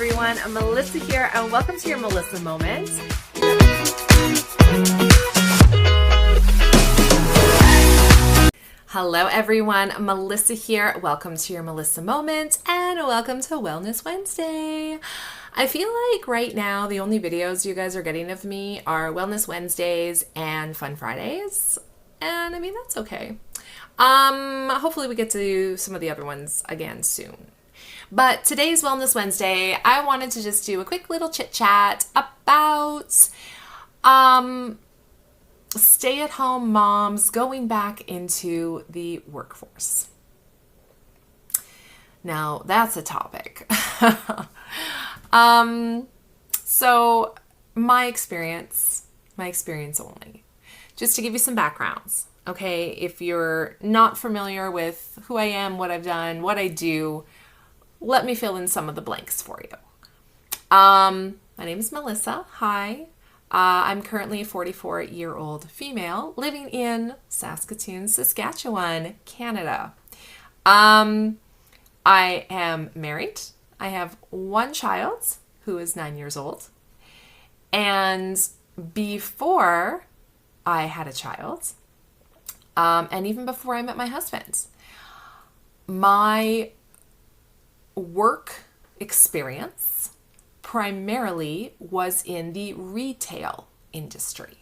everyone. I'm Melissa here, and welcome to your Melissa Moment. Hello, everyone. Melissa here. Welcome to your Melissa Moment, and welcome to Wellness Wednesday. I feel like right now the only videos you guys are getting of me are Wellness Wednesdays and Fun Fridays, and I mean, that's okay. Hopefully we get to do some of the other ones again soon. But today's Wellness Wednesday, I wanted to just do a quick little chit chat about stay-at-home moms going back into the workforce. Now, that's a topic. So my experience only. Just to give you some backgrounds, okay? If you're not familiar with who I am, what I've done, what I do, let me fill in some of the blanks for you. My name is Melissa. Hi. I'm currently a 44-year-old female living in Saskatoon, Saskatchewan, Canada. I am married. I have one child who is 9 years old. And before I had a child, and even before I met my husband, my work experience primarily was in the retail industry.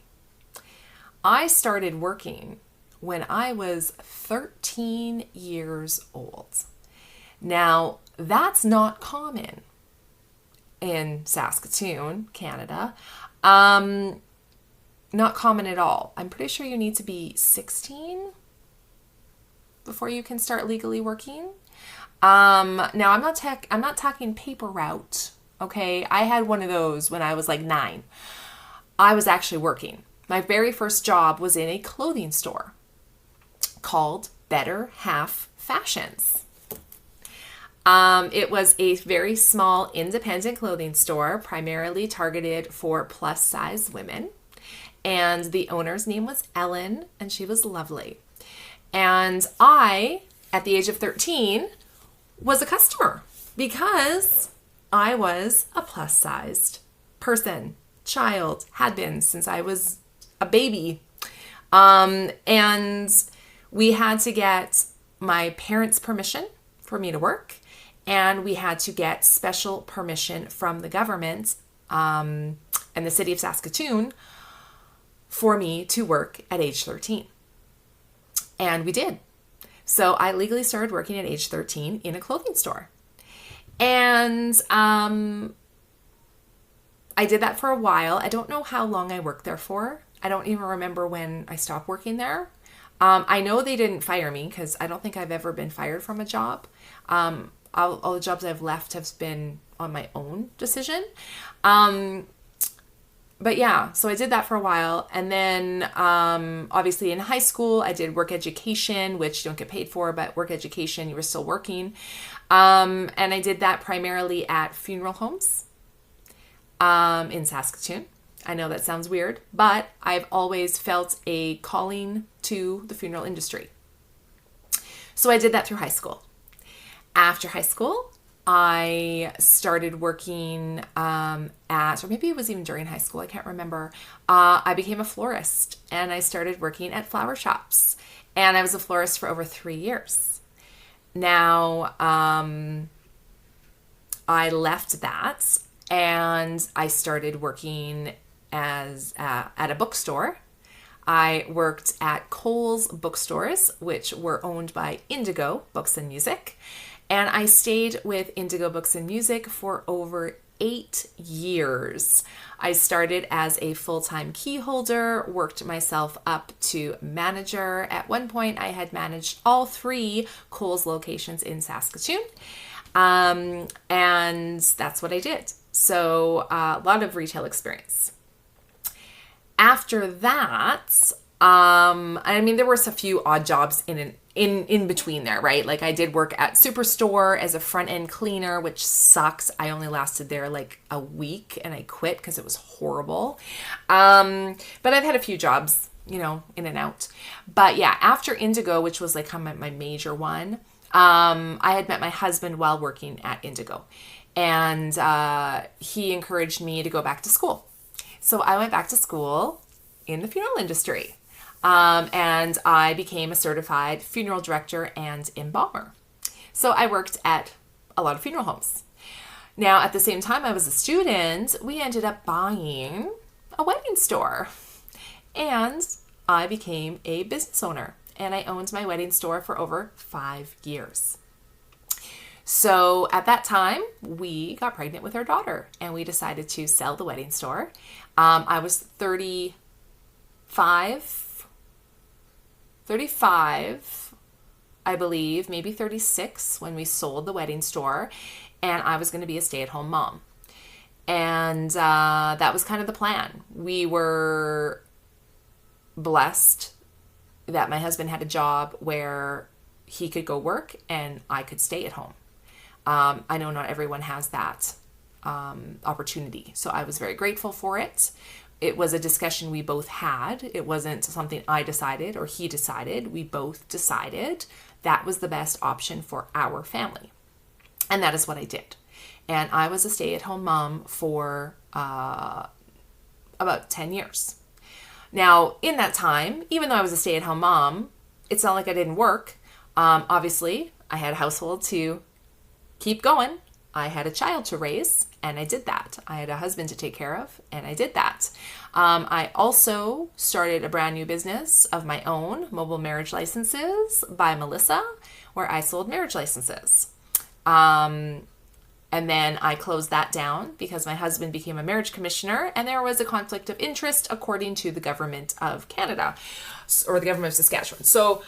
I started working when I was 13 years old. Now, that's not common in Saskatoon, Canada. Not common at all. I'm pretty sure you need to be 16 before you can start legally working. Now I'm not talking paper route. Okay. I had one of those when I was like 9. I was actually working. My very first job was in a clothing store called Better Half Fashions. It was a very small independent clothing store, primarily targeted for plus size women. And the owner's name was Ellen, and she was lovely. And I, at the age of 13, was a customer because I was a plus-sized person, child, had been since I was a baby. And we had to get my parents' permission for me to work, and we had to get special permission from the government and the city of Saskatoon for me to work at age 13. And we did. So I legally started working at age 13 in a clothing store. And I did that for a while. I don't know how long I worked there for. I don't even remember when I stopped working there. I know they didn't fire me because I don't think I've ever been fired from a job. All the jobs I've left have been on my own decision. But yeah, so I did that for a while. And then obviously in high school, I did work education, which you don't get paid for, but work education, you were still working. And I did that primarily at funeral homes in Saskatoon. I know that sounds weird, but I've always felt a calling to the funeral industry. So I did that through high school. After high school, I started working or maybe it was even during high school, I can't remember. I became a florist, and I started working at flower shops, and I was a florist for over 3 years. Now, I left that, and I started working at a bookstore. I worked at Cole's bookstores, which were owned by Indigo Books and Music. And I stayed with Indigo Books and Music for over 8 years. I started as a full-time key holder, worked myself up to manager. At one point, I had managed all 3 Cole's locations in Saskatoon. And that's what I did. So a lot of retail experience. After that, I mean, there were a few odd jobs in between there, right? Like I did work at Superstore as a front end cleaner, which sucks. I only lasted there like a week and I quit because it was horrible. But I've had a few jobs, in and out. But yeah, after Indigo, which was like kind of my major one, I had met my husband while working at Indigo. And he encouraged me to go back to school. So I went back to school in the funeral industry. And I became a certified funeral director and embalmer. So I worked at a lot of funeral homes. Now, at the same time I was a student, we ended up buying a wedding store. And I became a business owner. And I owned my wedding store for over 5 years. So at that time, we got pregnant with our daughter and we decided to sell the wedding store. I was 35, I believe, maybe 36 when we sold the wedding store, and I was going to be a stay-at-home mom. And that was kind of the plan. We were blessed that my husband had a job where he could go work and I could stay at home. I know not everyone has that opportunity, so I was very grateful for it. It was a discussion we both had. It wasn't something I decided or he decided. We both decided that was the best option for our family. And that is what I did. And I was a stay-at-home mom for about 10 years. Now, in that time, even though I was a stay-at-home mom, it's not like I didn't work. Obviously, I had a household to keep going. I had a child to raise, and I did that. I had a husband to take care of, and I did that. I also started a brand new business of my own, Mobile Marriage Licenses by Melissa, where I sold marriage licenses. And then I closed that down because my husband became a marriage commissioner, and there was a conflict of interest according to the government of Canada, or the government of Saskatchewan. So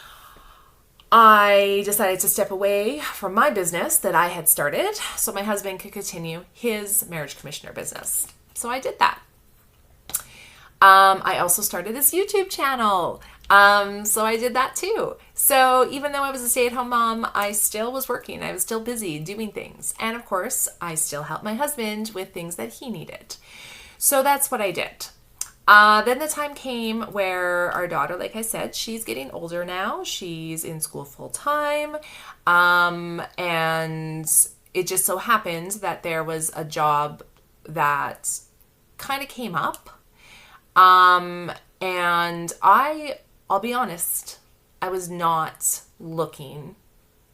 I decided to step away from my business that I had started so my husband could continue his marriage commissioner business. So I did that. I also started this YouTube channel. So I did that too. So even though I was a stay-at-home mom, I still was working. I was still busy doing things. And of course, I still helped my husband with things that he needed. So that's what I did. Then the time came where our daughter, like I said, she's getting older now. She's in school full time. And it just so happened that there was a job that kind of came up. And I'll be honest, I was not looking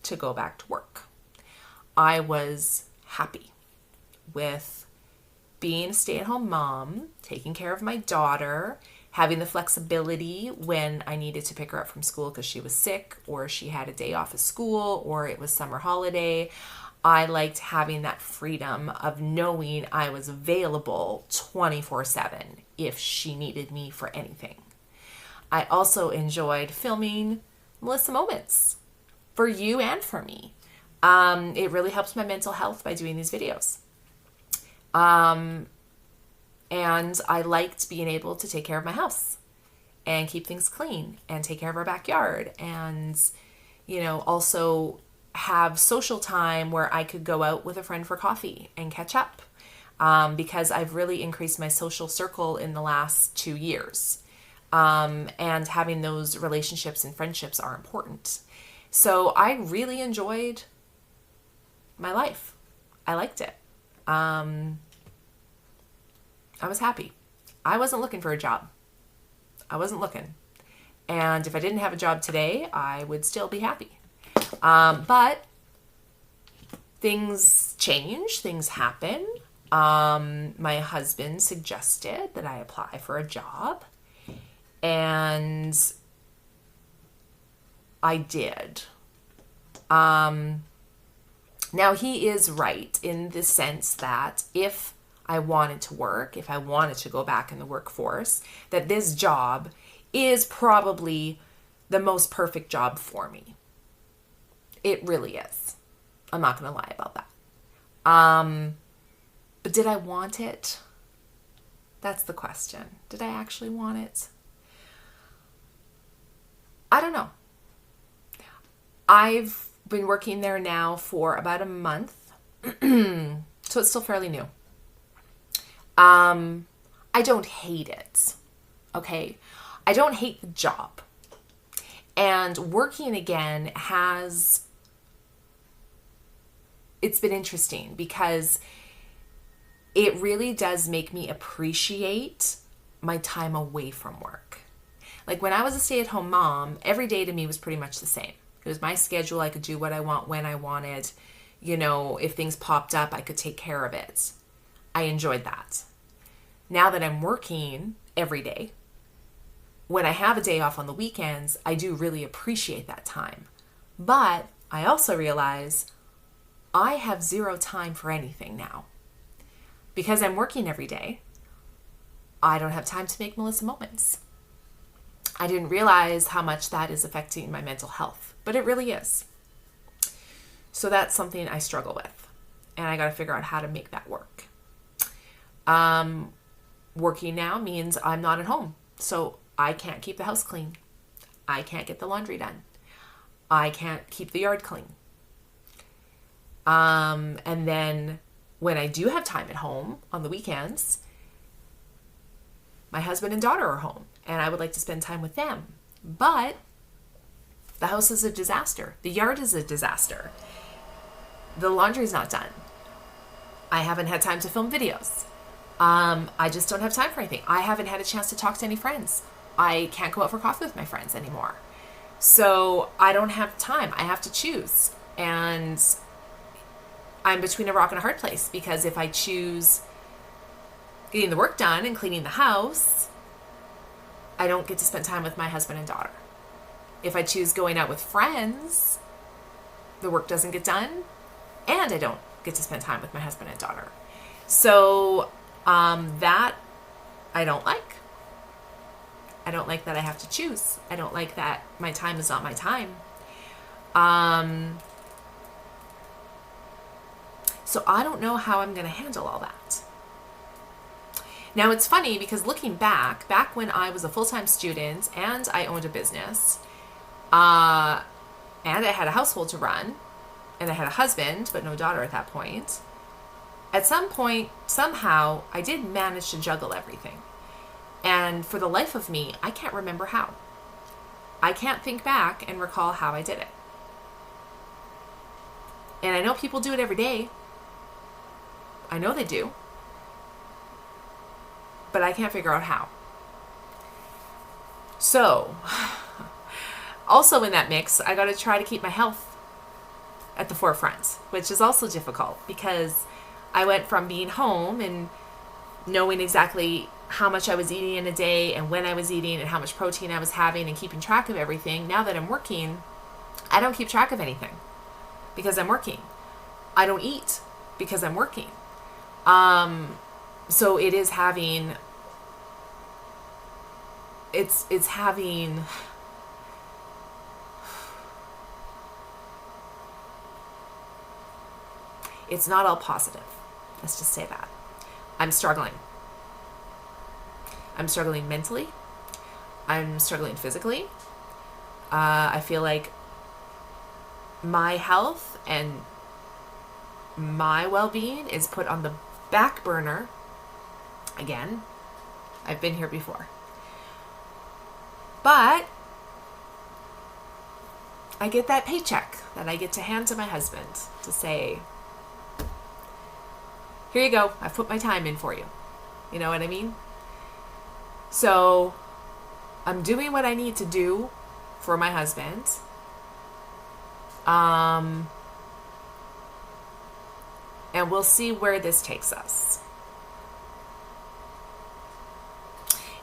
to go back to work. I was happy with being a stay-at-home mom, taking care of my daughter, having the flexibility when I needed to pick her up from school because she was sick or she had a day off of school or it was summer holiday. I liked having that freedom of knowing I was available 24/7 if she needed me for anything. I also enjoyed filming Melissa Moments for you and for me. It really helps my mental health by doing these videos. And I liked being able to take care of my house and keep things clean and take care of our backyard and, also have social time where I could go out with a friend for coffee and catch up. Because I've really increased my social circle in the last 2 years. And having those relationships and friendships are important. So I really enjoyed my life. I liked it. I was happy. I wasn't looking for a job. I wasn't looking. And if I didn't have a job today, I would still be happy. But things change, things happen. My husband suggested that I apply for a job, and I did. Now he is right in the sense that if I wanted to work, if I wanted to go back in the workforce, that this job is probably the most perfect job for me. It really is. I'm not going to lie about that. But did I want it? That's the question. Did I actually want it? I don't know. I've been working there now for about a month. So it's still fairly new. I don't hate it. Okay. I don't hate the job. And working again has it's been interesting because it really does make me appreciate my time away from work. Like when I was a stay-at-home mom, every day to me was pretty much the same. It was my schedule. I could do what I want when I wanted. You know, if things popped up, I could take care of it. I enjoyed that. Now that I'm working every day, when I have a day off on the weekends, I do really appreciate that time. But I also realize I have zero time for anything now. Because I'm working every day, I don't have time to make Melissa moments. I didn't realize how much that is affecting my mental health, but it really is. So that's something I struggle with, and I got to figure out how to make that work. Working now means I'm not at home, so I can't keep the house clean. I can't get the laundry done. I can't keep the yard clean. And then when I do have time at home on the weekends, my husband and daughter are home, and I would like to spend time with them. But the house is a disaster. The yard is a disaster. The laundry is not done. I haven't had time to film videos. I just don't have time for anything. I haven't had a chance to talk to any friends. I can't go out for coffee with my friends anymore. So I don't have time. I have to choose. And I'm between a rock and a hard place, because if I choose getting the work done and cleaning the house, I don't get to spend time with my husband and daughter. If I choose going out with friends, the work doesn't get done, and I don't get to spend time with my husband and daughter. So that I don't like. I don't like that I have to choose. I don't like that my time is not my time. So I don't know how I'm going to handle all that. Now it's funny because looking back when I was a full-time student and I owned a business, and I had a household to run, and I had a husband, but no daughter at that point. At some point, somehow, I did manage to juggle everything. And for the life of me, I can't remember how. I can't think back and recall how I did it. And I know people do it every day. I know they do. But I can't figure out how. So, also in that mix, I got to try to keep my health at the forefront, which is also difficult because I went from being home and knowing exactly how much I was eating in a day and when I was eating and how much protein I was having and keeping track of everything. Now that I'm working, I don't keep track of anything because I'm working. I don't eat because I'm working. So it is having, it's having, it's not all positive. Let's just say that. I'm struggling. I'm struggling mentally. I'm struggling physically. I feel like my health and my well-being is put on the back burner. Again, I've been here before. But I get that paycheck that I get to hand to my husband to say, here you go, I've put my time in for you. You know what I mean? So I'm doing what I need to do for my husband. And we'll see where this takes us.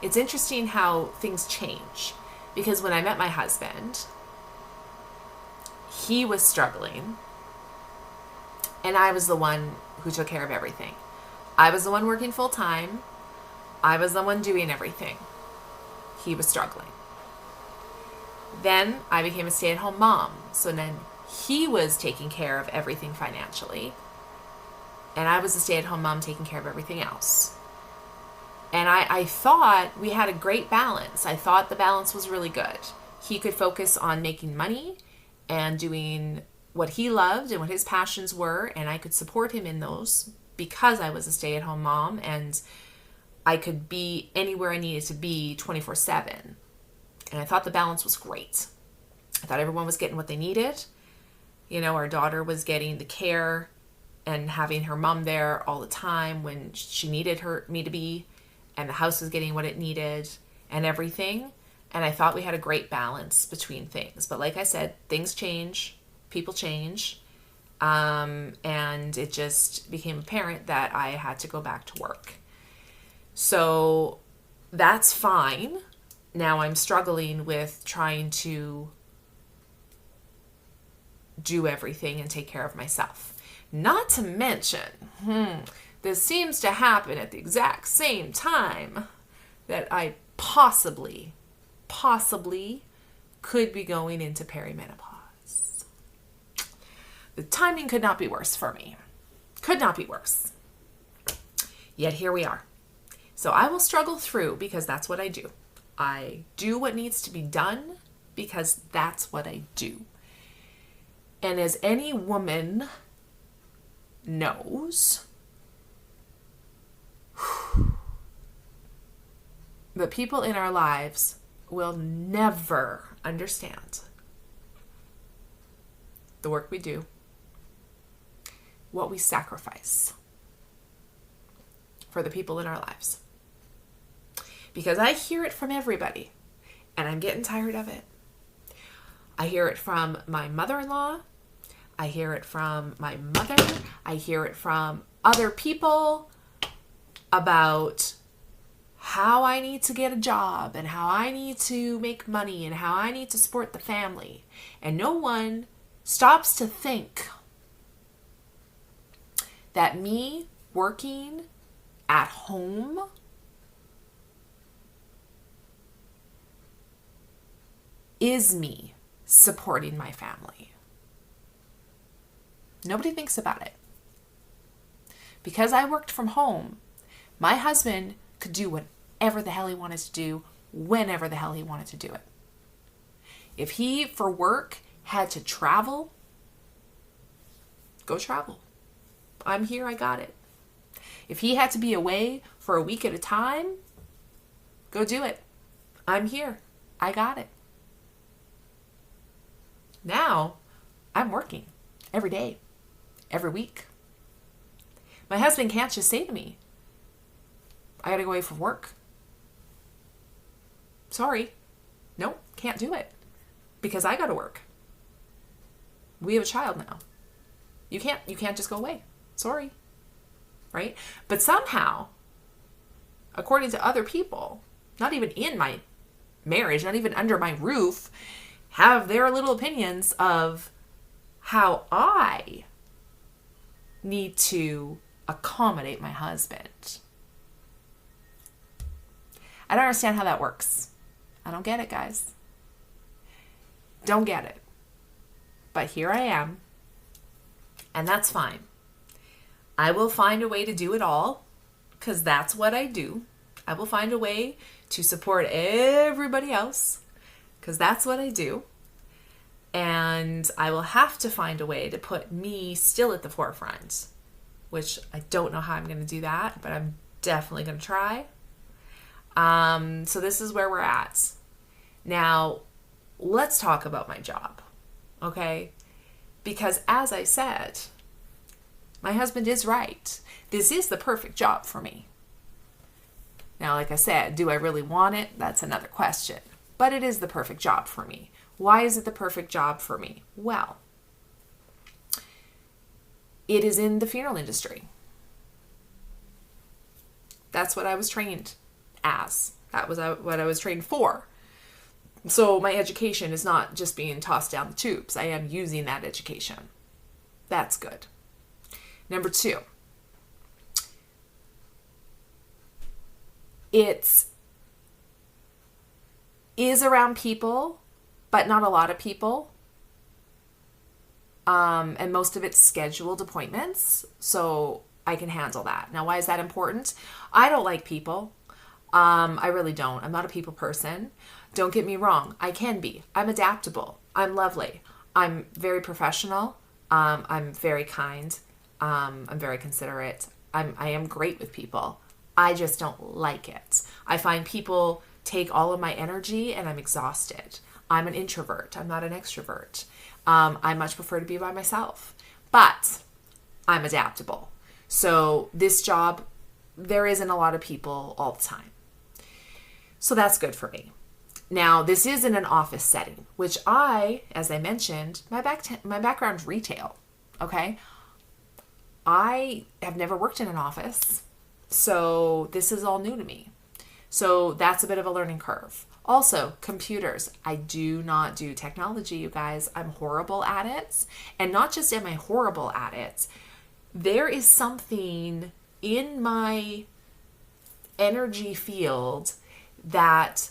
It's interesting how things change, because when I met my husband, he was struggling and I was the one who took care of everything. I was the one working full time. I was the one doing everything. He was struggling. Then I became a stay-at-home mom. So then he was taking care of everything financially. And I was a stay-at-home mom taking care of everything else. And I thought we had a great balance. I thought the balance was really good. He could focus on making money and doing what he loved and what his passions were, and I could support him in those because I was a stay-at-home mom and I could be anywhere I needed to be 24/7. And I thought the balance was great. I thought everyone was getting what they needed. You know, our daughter was getting the care and having her mom there all the time when she needed me to be, and the house was getting what it needed and everything. And I thought we had a great balance between things. But like I said, things change, people change. And it just became apparent that I had to go back to work. So that's fine. Now I'm struggling with trying to do everything and take care of myself. Not to mention, this seems to happen at the exact same time that I possibly could be going into perimenopause. The timing could not be worse for me. Could not be worse. Yet here we are. So I will struggle through because that's what I do. I do what needs to be done because that's what I do. And as any woman knows, the people in our lives will never understand the work we do, what we sacrifice for the people in our lives. Because I hear it from everybody, and I'm getting tired of it. I hear it from my mother-in-law. I hear it from my mother. I hear it from other people about how I need to get a job and how I need to make money and how I need to support the family. And no one stops to think that me working at home is me supporting my family. Nobody thinks about it. Because I worked from home, my husband could do whatever the hell he wanted to do, whenever the hell he wanted to do it. If he, for work, had to travel, go travel. I'm here, I got it. If he had to be away for a week at a time, go do it. I'm here, I got it. Now, I'm working every day, every week. My husband can't just say to me, I gotta go away from work. Sorry. Nope, can't do it. Because I gotta work. We have a child now. You can't just go away. Sorry. Right? But somehow, according to other people, not even in my marriage, not even under my roof, have their little opinions of how I need to accommodate my husband. I don't understand how that works. I don't get it, guys. Don't get it. But here I am, and that's fine. I will find a way to do it all, because that's what I do. I will find a way to support everybody else, because that's what I do. And I will have to find a way to put me still at the forefront, which I don't know how I'm going to do that, but I'm definitely going to try. So this is where we're at. Now, let's talk about my job, okay? Because as I said, my husband is right. This is the perfect job for me. Now, like I said, do I really want it? That's another question. But it is the perfect job for me. Why is it the perfect job for me? Well, it is in the funeral industry. That's what I was trained as. That was what I was trained for. So my education is not just being tossed down the tubes. I am using that education. That's good. Number 2, it is around people, but not a lot of people. And most of it's scheduled appointments, so I can handle that. Now, why is that important? I don't like people. I really don't. I'm not a people person. Don't get me wrong. I can be. I'm adaptable. I'm lovely. I'm very professional. I'm very kind. I'm very considerate. I am great with people. I just don't like it. I find people take all of my energy and I'm exhausted. I'm an introvert. I'm not an extrovert. I much prefer to be by myself. But I'm adaptable. So this job, there isn't a lot of people all the time. So that's good for me. Now, this is in an office setting, which as I mentioned, my background's retail, okay? I have never worked in an office, so this is all new to me. So that's a bit of a learning curve. Also, computers. I do not do technology, you guys. I'm horrible at it. And not just am I horrible at it, there is something in my energy field that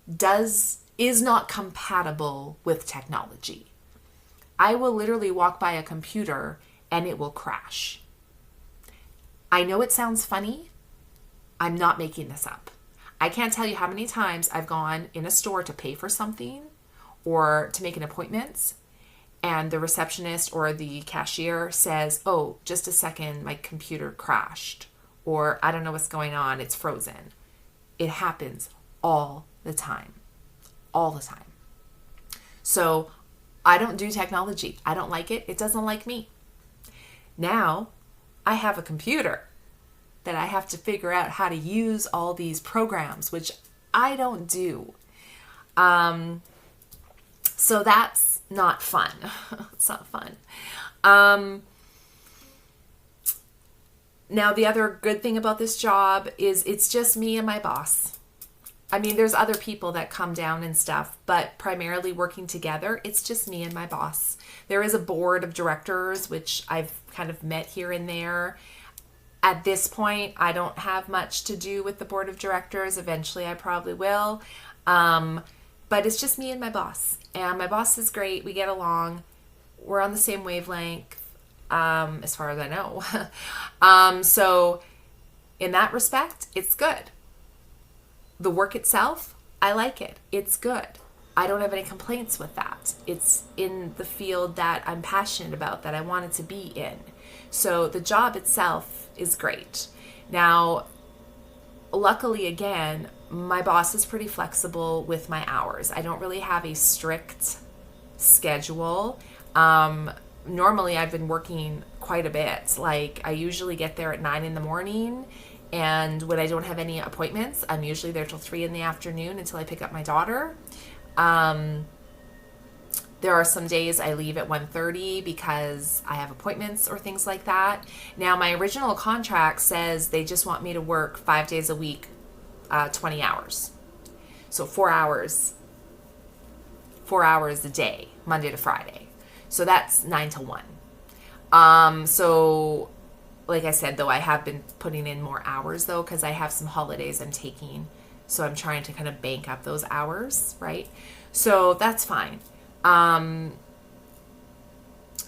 is not compatible with technology. I will literally walk by a computer and it will crash. I know it sounds funny. I'm not making this up. I can't tell you how many times I've gone in a store to pay for something or to make an appointment, and the receptionist or the cashier says, "Oh, just a second, my computer crashed," or "I don't know what's going on, it's frozen." It happens all the time. All the time. So I don't do technology. I don't like it. It doesn't like me. Now I have a computer that I have to figure out how to use all these programs, which I don't do. So that's not fun. It's not fun. Now, the other good thing about this job is it's just me and my boss. I mean, there's other people that come down and stuff, but primarily working together, it's just me and my boss. There is a board of directors, which I've kind of met here and there. At this point, I don't have much to do with the board of directors. Eventually, I probably will. But it's just me and my boss. And my boss is great. We get along. We're on the same wavelength, as far as I know. So in that respect, it's good. The work itself, I like it. It's good. I don't have any complaints with that. It's in the field that I'm passionate about, that I wanted to be in. So the job itself is great. Now, luckily, again, my boss is pretty flexible with my hours. I don't really have a strict schedule. Normally, I've been working quite a bit. Like, I usually get there at 9 in the morning. And when I don't have any appointments, I'm usually there till 3 in the afternoon until I pick up my daughter. There are some days I leave at 1:30 because I have appointments or things like that. Now, my original contract says they just want me to work 5 days a week, 20 hours. So 4 hours a day, Monday to Friday. So that's 9 to 1. So like I said, though, I have been putting in more hours, though, because I have some holidays I'm taking. So I'm trying to kind of bank up those hours, right? So that's fine.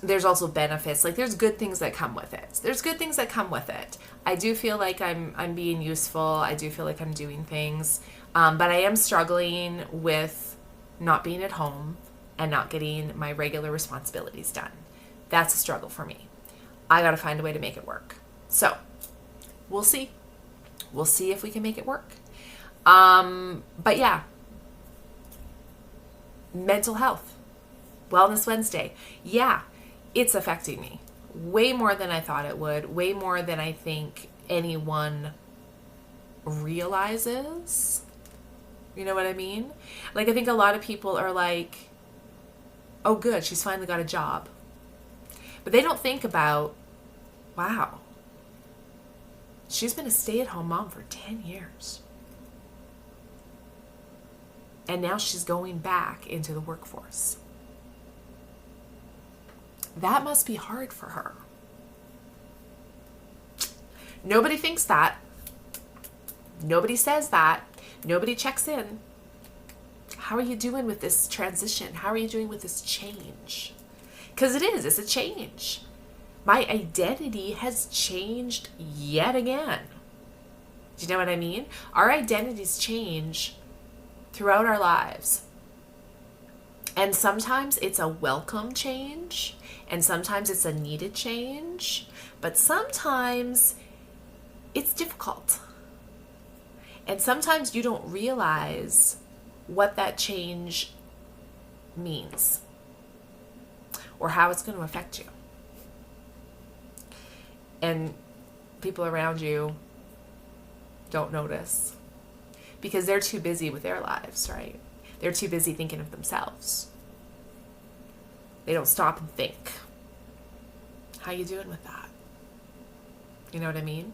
There's also benefits. Like, there's good things that come with it. I do feel like I'm being useful. I do feel like I'm doing things. But I am struggling with not being at home and not getting my regular responsibilities done. That's a struggle for me. I got to find a way to make it work. So we'll see. We'll see if we can make it work. But yeah, mental health, Wellness Wednesday. Yeah, it's affecting me way more than I thought it would, way more than I think anyone realizes. You know what I mean? Like, I think a lot of people are like, oh, good, she's finally got a job. But they don't think about, wow, she's been a stay-at-home mom for 10 years. And now she's going back into the workforce. That must be hard for her. Nobody thinks that. Nobody says that. Nobody checks in. How are you doing with this transition? How are you doing with this change? Because it's a change. My identity has changed yet again. Do you know what I mean? Our identities change throughout our lives. And sometimes it's a welcome change, and sometimes it's a needed change, but sometimes it's difficult. And sometimes you don't realize what that change means or how it's going to affect you. and people around you don't notice because they're too busy with their lives, right? They're too busy thinking of themselves. They don't stop and think. How you doing with that? You know what I mean?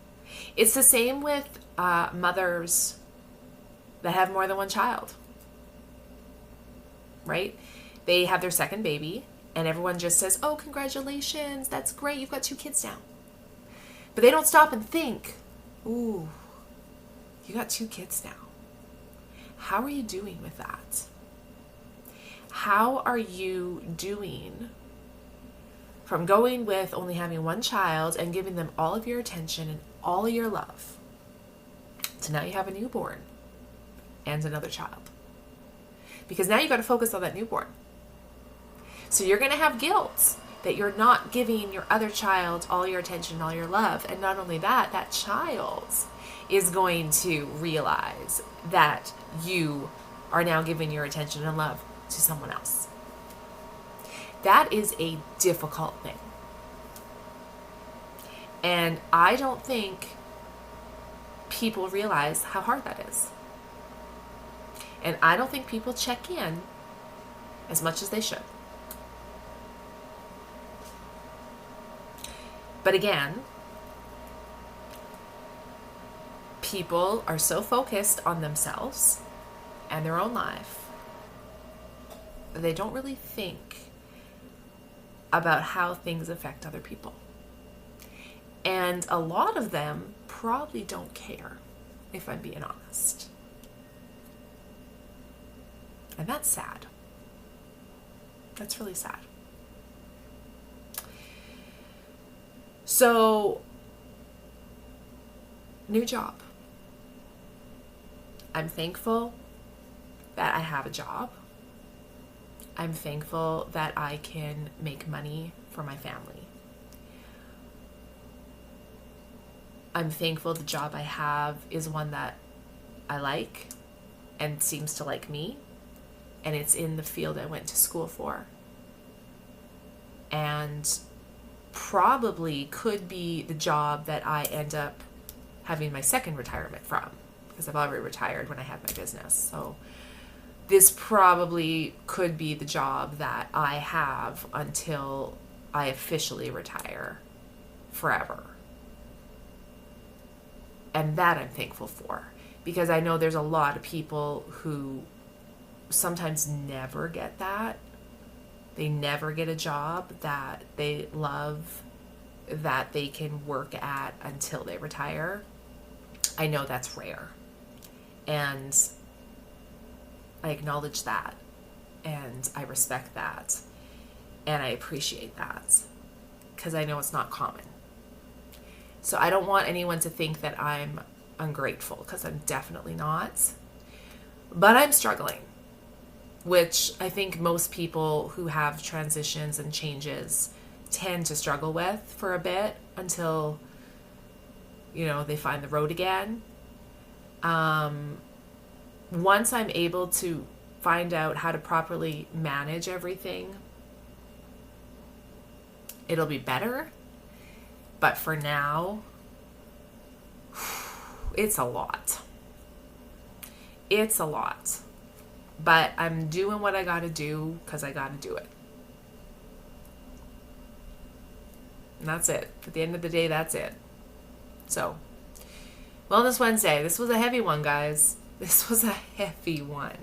It's the same with mothers that have more than one child, right? They have their second baby and everyone just says, oh, congratulations, that's great, you've got 2 kids now. But they don't stop and think, ooh, you got 2 kids now. How are you doing with that? How are you doing from going with only having 1 child and giving them all of your attention and all of your love to now you have a newborn and another child? Because now you got to focus on that newborn. So you're going to have guilt that you're not giving your other child all your attention, all your love. And not only that, that child is going to realize that you are now giving your attention and love to someone else. That is a difficult thing. And I don't think people realize how hard that is. And I don't think people check in as much as they should. But again, people are so focused on themselves and their own life, they don't really think about how things affect other people. And a lot of them probably don't care, if I'm being honest. And that's sad. That's really sad. So, new job. I'm thankful that I have a job. I'm thankful that I can make money for my family. I'm thankful the job I have is one that I like and seems to like me, and it's in the field I went to school for. And probably could be the job that I end up having my second retirement from, because I've already retired when I had my business. So this probably could be the job that I have until I officially retire forever. And that I'm thankful for, because I know there's a lot of people who sometimes never get that. They never get a job that they love, that they can work at until they retire. I know that's rare. And I acknowledge that. And I respect that. And I appreciate that. Because I know it's not common. So I don't want anyone to think that I'm ungrateful, because I'm definitely not. But I'm struggling, which I think most people who have transitions and changes tend to struggle with for a bit until, they find the road again. Once I'm able to find out how to properly manage everything, it'll be better. But for now, it's a lot. It's a lot. But I'm doing what I gotta do because I gotta do it. And that's it. At the end of the day, that's it. So, Wellness Wednesday. This was a heavy one, guys. This was a heavy one.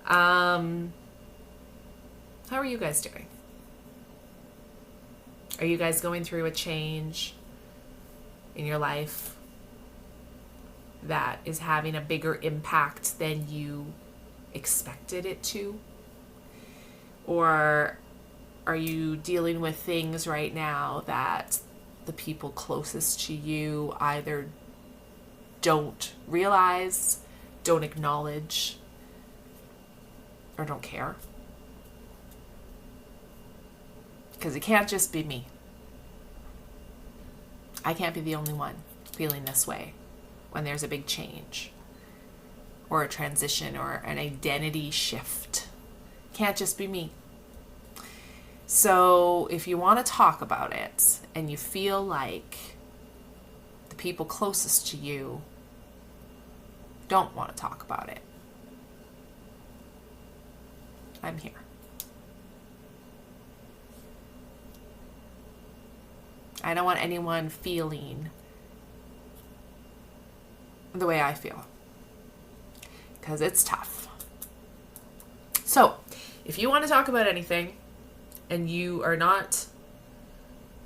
How are you guys doing? Are you guys going through a change in your life that is having a bigger impact than you expected it to? Or are you dealing with things right now that the people closest to you either don't realize, don't acknowledge, or don't care? Because it can't just be me. I can't be the only one feeling this way when there's a big change or a transition or an identity shift. Can't just be me. So if you want to talk about it and you feel like the people closest to you don't want to talk about it, I'm here. I don't want anyone feeling the way I feel, because it's tough. So if you want to talk about anything and you are not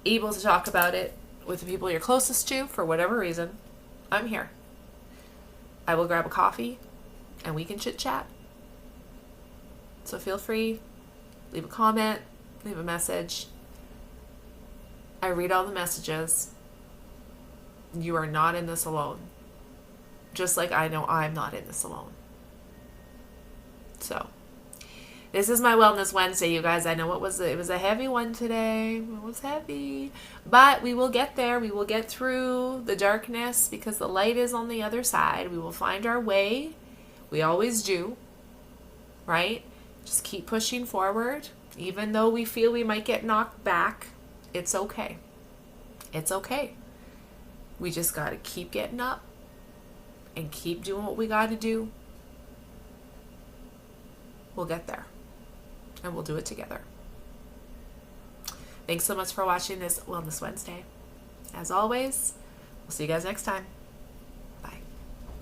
able to talk about it with the people you're closest to for whatever reason, I'm here. I will grab a coffee and we can chit chat. So feel free, leave a comment, leave a message. I read all the messages. You are not in this alone. Just like I know I'm not in this alone. So this is my Wellness Wednesday, you guys. I know it was a heavy one today. It was heavy. But we will get there. We will get through the darkness because the light is on the other side. We will find our way. We always do. Right? Just keep pushing forward. Even though we feel we might get knocked back, it's okay. It's okay. We just got to keep getting up and keep doing what we got to do. We'll get there. And we'll do it together. Thanks so much for watching this Wellness Wednesday. As always, we'll see you guys next time.